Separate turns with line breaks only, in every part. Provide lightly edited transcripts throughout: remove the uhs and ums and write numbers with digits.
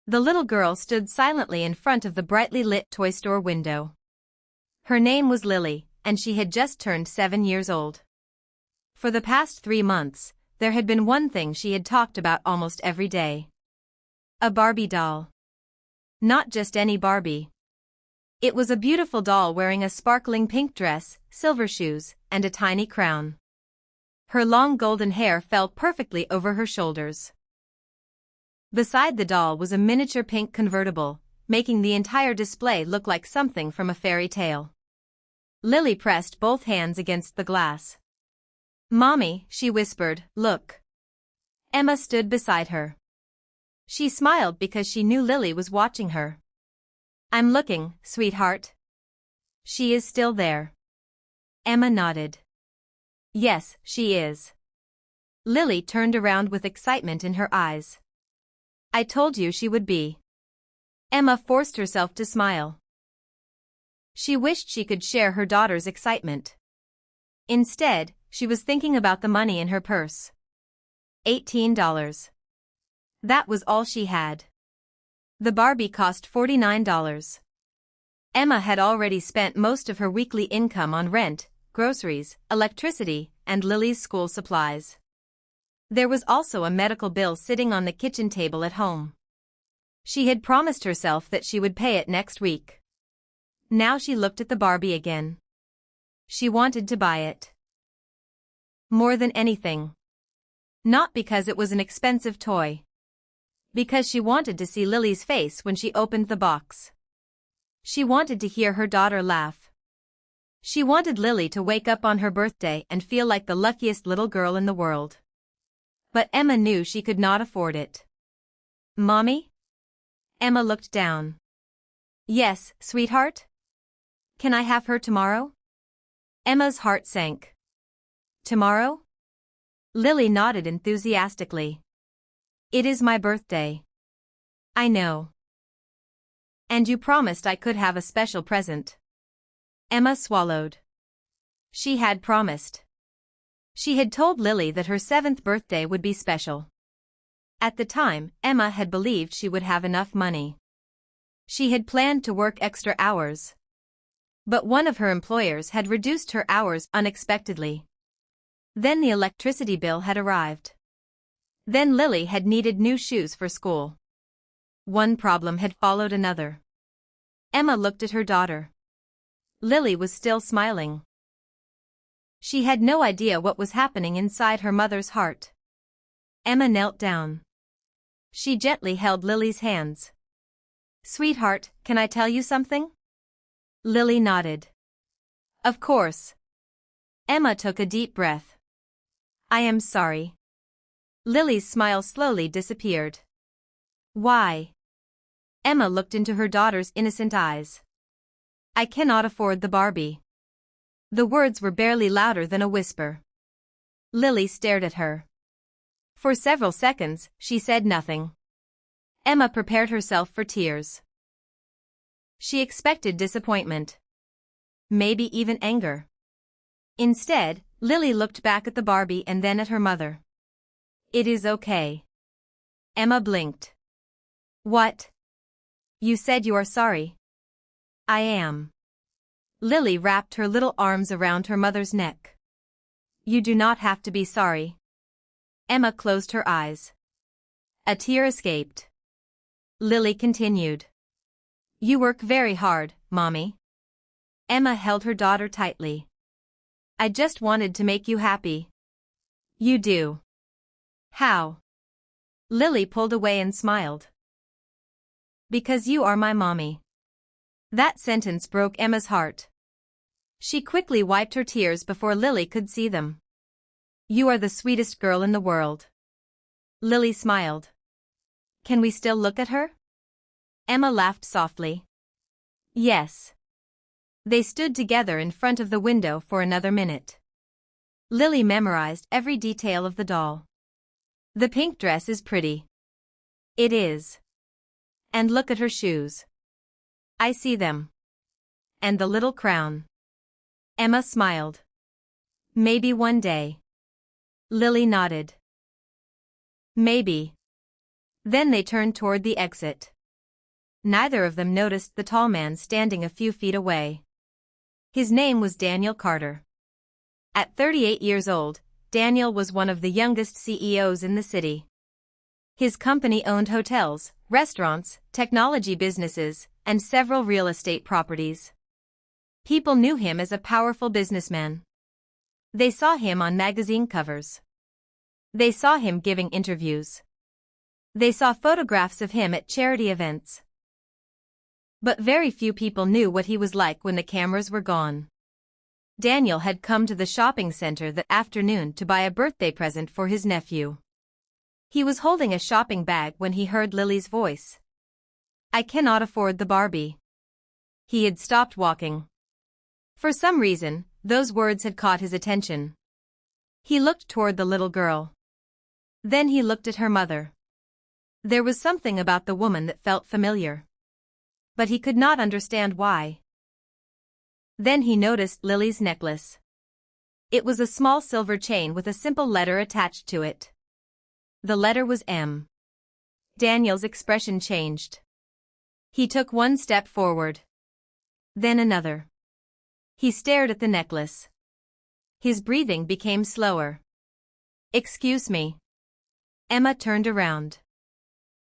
The little girl stood silently in front of the brightly lit toy store window. Her name was Lily, and she had just turned 7 years old. For the past 3 months, there had been one thing she had talked about almost every day. A Barbie doll. Not just any Barbie. It was a beautiful doll wearing a sparkling pink dress, silver shoes, and a tiny crown. Her long golden hair fell perfectly over her shoulders. Beside the doll was a miniature pink convertible, making the entire display look like something from a fairy tale. Lily pressed both hands against the glass. "Mommy," she whispered, "look." Emma stood beside her. She smiled because she knew Lily was watching her. "I'm looking, sweetheart." "She is still there." Emma nodded. "Yes, she is." Lily turned around with excitement in her eyes. "I told you she would be." Emma forced herself to smile. She wished she could share her daughter's excitement. Instead, she was thinking about the money in her purse. $18. That was all she had. The Barbie cost $49. Emma had already spent most of her weekly income on rent, groceries, electricity, and Lily's school supplies. There was also a medical bill sitting on the kitchen table at home. She had promised herself that she would pay it next week. Now she looked at the Barbie again. She wanted to buy it. More than anything. Not because it was an expensive toy. Because she wanted to see Lily's face when she opened the box. She wanted to hear her daughter laugh. She wanted Lily to wake up on her birthday and feel like the luckiest little girl in the world. But Emma knew she could not afford it. "Mommy?" Emma looked down. "Yes, sweetheart? Can I have her tomorrow?" Emma's heart sank. "Tomorrow?" Lily nodded enthusiastically. "It is my birthday." "I know. And you promised I could have a special present." Emma swallowed. She had promised. She had told Lily that her 7th birthday would be special. At the time, Emma had believed she would have enough money. She had planned to work extra hours. But one of her employers had reduced her hours unexpectedly. Then the electricity bill had arrived. Then Lily had needed new shoes for school. One problem had followed another. Emma looked at her daughter. Lily was still smiling. She had no idea what was happening inside her mother's heart. Emma knelt down. She gently held Lily's hands. "Sweetheart, can I tell you something?" Lily nodded. "Of course." Emma took a deep breath. "I am sorry." Lily's smile slowly disappeared. "Why?" Emma looked into her daughter's innocent eyes. "I cannot afford the Barbie." The words were barely louder than a whisper. Lily stared at her. For several seconds, she said nothing. Emma prepared herself for tears. She expected disappointment. Maybe even anger. Instead, Lily looked back at the Barbie and then at her mother. "It is okay." Emma blinked. "What? You said you are sorry." "I am." Lily wrapped her little arms around her mother's neck. "You do not have to be sorry." Emma closed her eyes. A tear escaped. Lily continued. "You work very hard, Mommy." Emma held her daughter tightly. "I just wanted to make you happy." "You do." "How?" Lily pulled away and smiled. "Because you are my mommy." That sentence broke Emma's heart. She quickly wiped her tears before Lily could see them. "You are the sweetest girl in the world." Lily smiled. "Can we still look at her?" Emma laughed softly. "Yes." They stood together in front of the window for another minute. Lily memorized every detail of the doll. "The pink dress is pretty." "It is." "And look at her shoes." "I see them." "And the little crown." Emma smiled. "Maybe one day." Lily nodded. "Maybe." Then they turned toward the exit. Neither of them noticed the tall man standing a few feet away. His name was Daniel Carter. At 38 years old, Daniel was one of the youngest CEOs in the city. His company owned hotels, restaurants, technology businesses, and several real estate properties. People knew him as a powerful businessman. They saw him on magazine covers. They saw him giving interviews. They saw photographs of him at charity events. But very few people knew what he was like when the cameras were gone. Daniel had come to the shopping center that afternoon to buy a birthday present for his nephew. He was holding a shopping bag when he heard Lily's voice. "I cannot afford the Barbie." He had stopped walking. For some reason, those words had caught his attention. He looked toward the little girl. Then he looked at her mother. There was something about the woman that felt familiar. But he could not understand why. Then he noticed Lily's necklace. It was a small silver chain with a simple letter attached to it. The letter was M. Daniel's expression changed. He took one step forward. Then another. He stared at the necklace. His breathing became slower. "Excuse me." Emma turned around.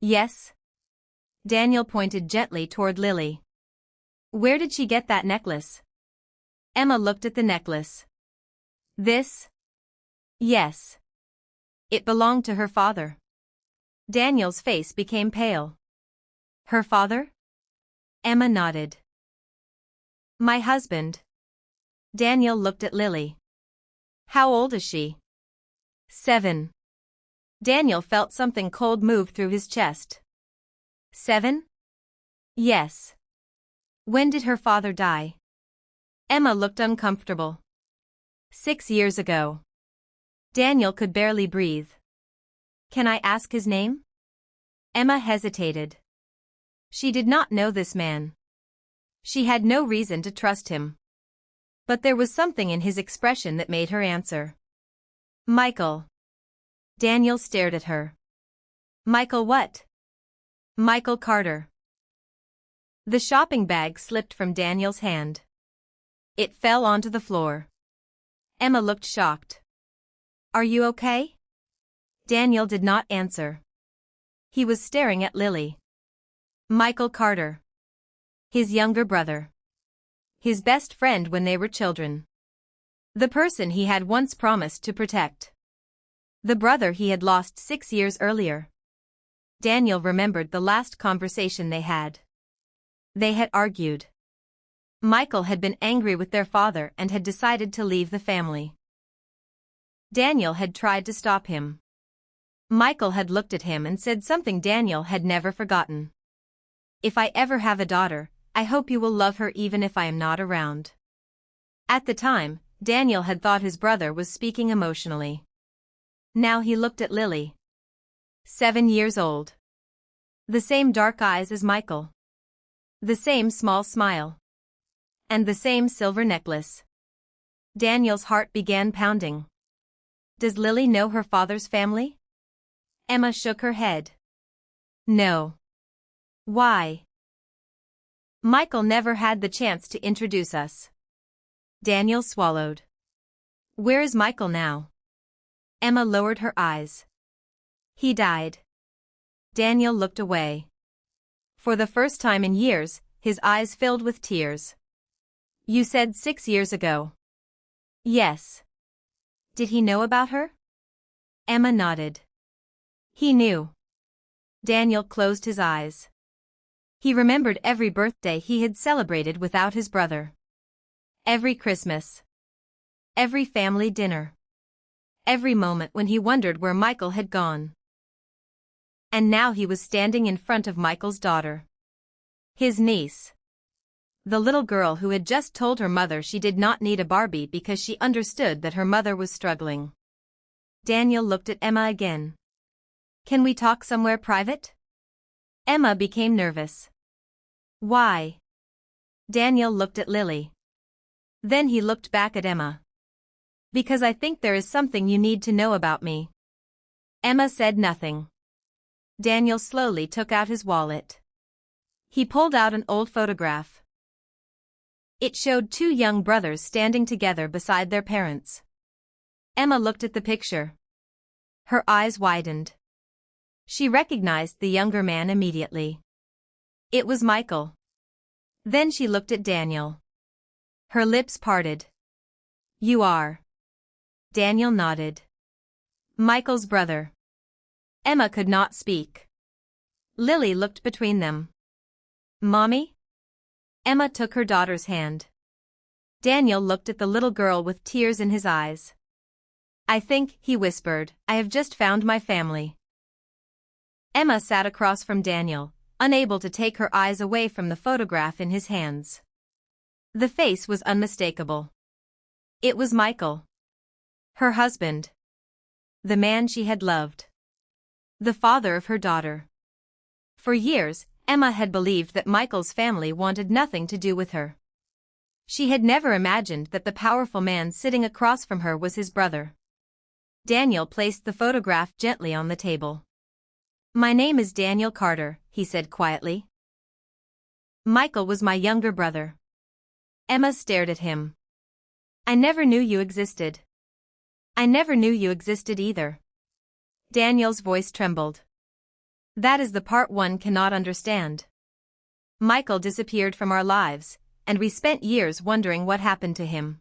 "Yes?" Daniel pointed gently toward Lily. "Where did she get that necklace?" Emma looked at the necklace. "This?" "Yes. It belonged to her father." Daniel's face became pale. "Her father?" Emma nodded. "My husband." Daniel looked at Lily. "How old is she?" 7. Daniel felt something cold move through his chest. 7? Yes. When did her father die? Emma looked uncomfortable. 6 years ago. Daniel could barely breathe. "Can I ask his name?" Emma hesitated. She did not know this man. She had no reason to trust him. But there was something in his expression that made her answer. "Michael." Daniel stared at her. "Michael what?" "Michael Carter." The shopping bag slipped from Daniel's hand. It fell onto the floor. Emma looked shocked. "Are you okay?" Daniel did not answer. He was staring at Lily. Michael Carter. His younger brother. His best friend when they were children. The person he had once promised to protect. The brother he had lost 6 years earlier. Daniel remembered the last conversation they had. They had argued. Michael had been angry with their father and had decided to leave the family. Daniel had tried to stop him. Michael had looked at him and said something Daniel had never forgotten. "If I ever have a daughter, I hope you will love her even if I am not around." At the time, Daniel had thought his brother was speaking emotionally. Now he looked at Lily. 7 years old. The same dark eyes as Michael. The same small smile. And the same silver necklace. Daniel's heart began pounding. Does Lily know her father's family? Emma shook her head. No. Why? Michael never had the chance to introduce us. Daniel swallowed. Where is Michael now? Emma lowered her eyes. He died. Daniel looked away. For the first time in years, his eyes filled with tears. You said 6 years ago. Yes. Did he know about her? Emma nodded. He knew. Daniel closed his eyes. He remembered every birthday he had celebrated without his brother. Every Christmas. Every family dinner. Every moment when he wondered where Michael had gone. And now he was standing in front of Michael's daughter. His niece. The little girl who had just told her mother she did not need a Barbie because she understood that her mother was struggling. Daniel looked at Emma again. Can we talk somewhere private? Emma became nervous. Why? Daniel looked at Lily. Then he looked back at Emma. Because I think there is something you need to know about me. Emma said nothing. Daniel slowly took out his wallet. He pulled out an old photograph. It showed two young brothers standing together beside their parents. Emma looked at the picture. Her eyes widened. She recognized the younger man immediately. It was Michael. Then she looked at Daniel. Her lips parted. You are. Daniel nodded. Michael's brother. Emma could not speak. Lily looked between them. Mommy? Emma took her daughter's hand. Daniel looked at the little girl with tears in his eyes. I think, he whispered, I have just found my family. Emma sat across from Daniel, unable to take her eyes away from the photograph in his hands. The face was unmistakable. It was Michael. Her husband. The man she had loved. The father of her daughter. For years, Emma had believed that Michael's family wanted nothing to do with her. She had never imagined that the powerful man sitting across from her was his brother. Daniel placed the photograph gently on the table. My name is Daniel Carter, he said quietly. Michael was my younger brother. Emma stared at him. I never knew you existed. I never knew you existed either. Daniel's voice trembled. That is the part one cannot understand. Michael disappeared from our lives, and we spent years wondering what happened to him.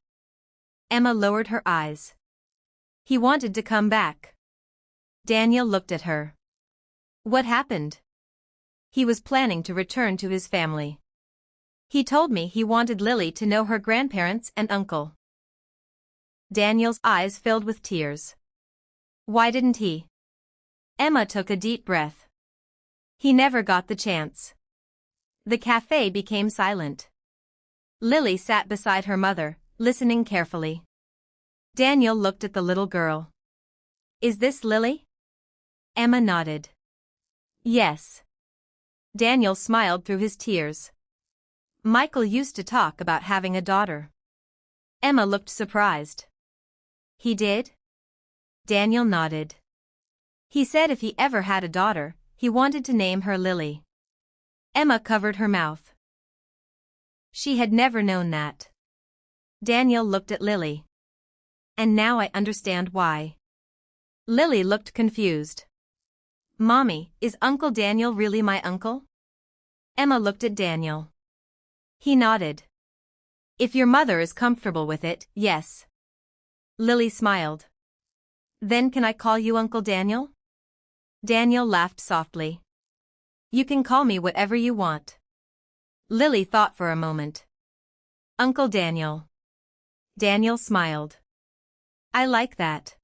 Emma lowered her eyes. He wanted to come back. Daniel looked at her. What happened? He was planning to return to his family. He told me he wanted Lily to know her grandparents and uncle. Daniel's eyes filled with tears. Why didn't he? Emma took a deep breath. He never got the chance. The cafe became silent. Lily sat beside her mother, listening carefully. Daniel looked at the little girl. Is this Lily? Emma nodded. Yes. Daniel smiled through his tears. Michael used to talk about having a daughter. Emma looked surprised. He did? Daniel nodded. He said if he ever had a daughter, he wanted to name her Lily. Emma covered her mouth. She had never known that. Daniel looked at Lily. And now I understand why. Lily looked confused. Mommy, is Uncle Daniel really my uncle? Emma looked at Daniel. He nodded. If your mother is comfortable with it, yes. Lily smiled. Then can I call you Uncle Daniel? Daniel laughed softly. You can call me whatever you want. Lily thought for a moment. Uncle Daniel. Daniel smiled. I like that.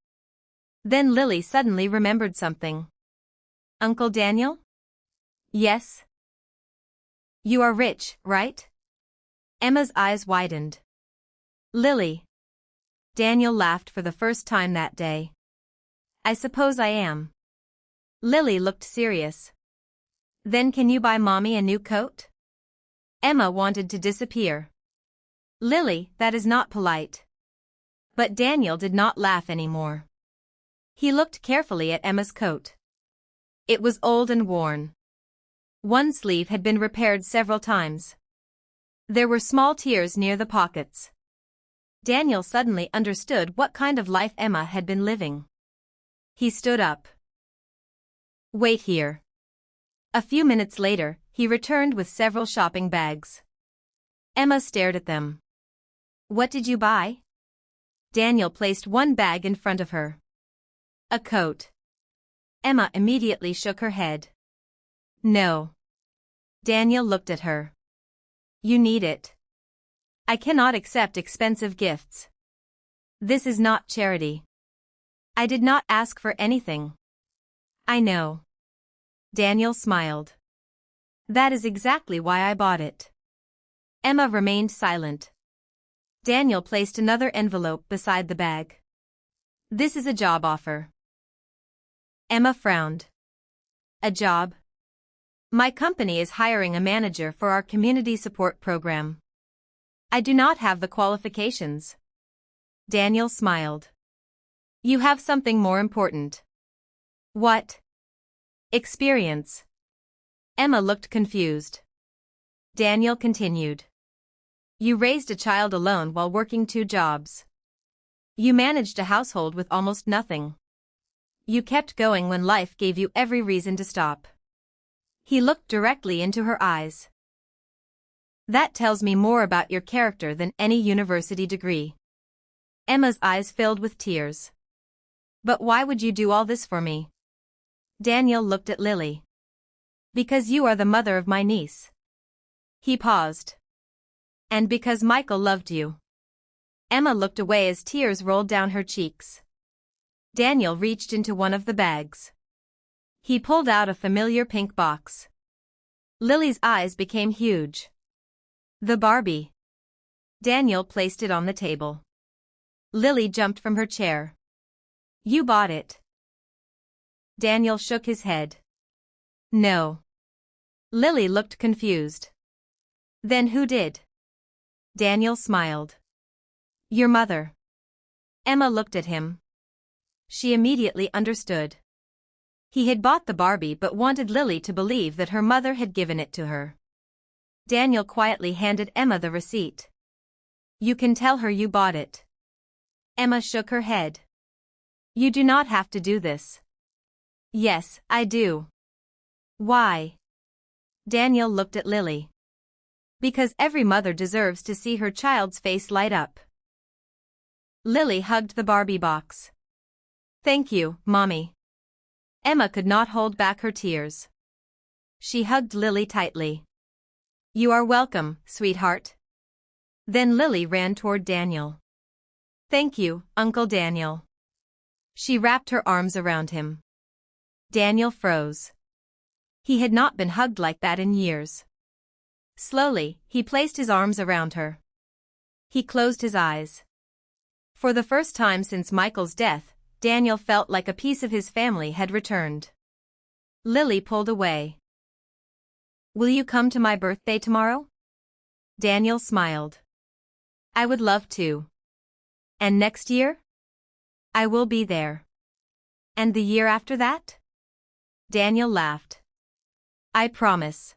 Then Lily suddenly remembered something. Uncle Daniel? Yes. You are rich, right? Emma's eyes widened. Lily. Daniel laughed for the first time that day. I suppose I am. Lily looked serious. Then can you buy Mommy a new coat? Emma wanted to disappear. Lily, that is not polite. But Daniel did not laugh anymore. He looked carefully at Emma's coat. It was old and worn. One sleeve had been repaired several times. There were small tears near the pockets. Daniel suddenly understood what kind of life Emma had been living. He stood up. Wait here. A few minutes later, he returned with several shopping bags. Emma stared at them. What did you buy? Daniel placed one bag in front of her. A coat. Emma immediately shook her head. No. Daniel looked at her. You need it. I cannot accept expensive gifts. This is not charity. I did not ask for anything. I know. Daniel smiled. That is exactly why I bought it. Emma remained silent. Daniel placed another envelope beside the bag. This is a job offer. Emma frowned. A job? My company is hiring a manager for our community support program. I do not have the qualifications. Daniel smiled. You have something more important. What? Experience. Emma looked confused. Daniel continued. You raised a child alone while working 2 jobs. You managed a household with almost nothing. You kept going when life gave you every reason to stop. He looked directly into her eyes. That tells me more about your character than any university degree. Emma's eyes filled with tears. But why would you do all this for me? Daniel looked at Lily. Because you are the mother of my niece. He paused. And because Michael loved you. Emma looked away as tears rolled down her cheeks. Daniel reached into one of the bags. He pulled out a familiar pink box. Lily's eyes became huge. The Barbie. Daniel placed it on the table. Lily jumped from her chair. You bought it. Daniel shook his head. No. Lily looked confused. Then who did? Daniel smiled. Your mother. Emma looked at him. She immediately understood. He had bought the Barbie but wanted Lily to believe that her mother had given it to her. Daniel quietly handed Emma the receipt. You can tell her you bought it. Emma shook her head. You do not have to do this. Yes, I do. Why? Daniel looked at Lily. Because every mother deserves to see her child's face light up. Lily hugged the Barbie box. Thank you, Mommy. Emma could not hold back her tears. She hugged Lily tightly. You are welcome, sweetheart. Then Lily ran toward Daniel. Thank you, Uncle Daniel. She wrapped her arms around him. Daniel froze. He had not been hugged like that in years. Slowly, he placed his arms around her. He closed his eyes. For the first time since Michael's death, Daniel felt like a piece of his family had returned. Lily pulled away. Will you come to my birthday tomorrow? Daniel smiled. I would love to. And next year? I will be there. And the year after that? Daniel laughed. I promise.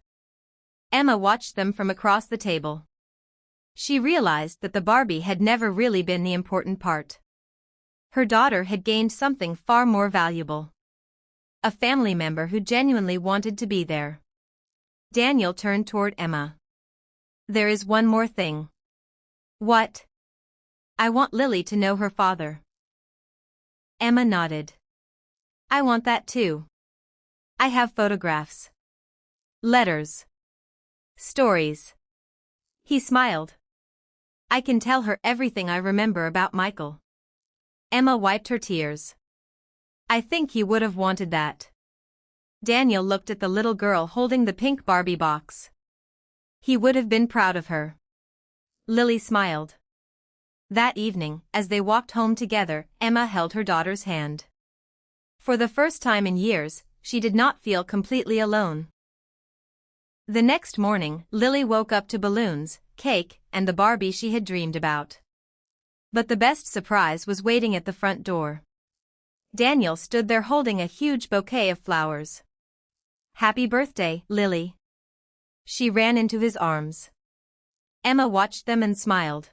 Emma watched them from across the table. She realized that the Barbie had never really been the important part. Her daughter had gained something far more valuable. A family member who genuinely wanted to be there. Daniel turned toward Emma. There is one more thing. What? I want Lily to know her father. Emma nodded. I want that too. I have photographs. Letters. Stories. He smiled. I can tell her everything I remember about Michael. Emma wiped her tears. I think he would have wanted that. Daniel looked at the little girl holding the pink Barbie box. He would have been proud of her. Lily smiled. That evening, as they walked home together, Emma held her daughter's hand. For the first time in years, she did not feel completely alone. The next morning, Lily woke up to balloons, cake, and the Barbie she had dreamed about. But the best surprise was waiting at the front door. Daniel stood there holding a huge bouquet of flowers. Happy birthday, Lily. She ran into his arms. Emma watched them and smiled.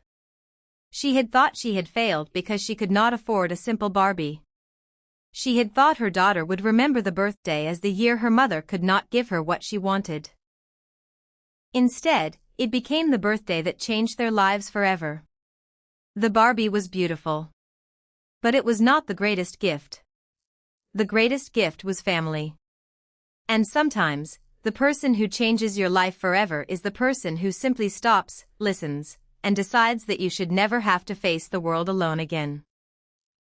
She had thought she had failed because she could not afford a simple Barbie. She had thought her daughter would remember the birthday as the year her mother could not give her what she wanted. Instead, it became the birthday that changed their lives forever. The Barbie was beautiful. But it was not the greatest gift. The greatest gift was family. And sometimes, the person who changes your life forever is the person who simply stops, listens, and decides that you should never have to face the world alone again.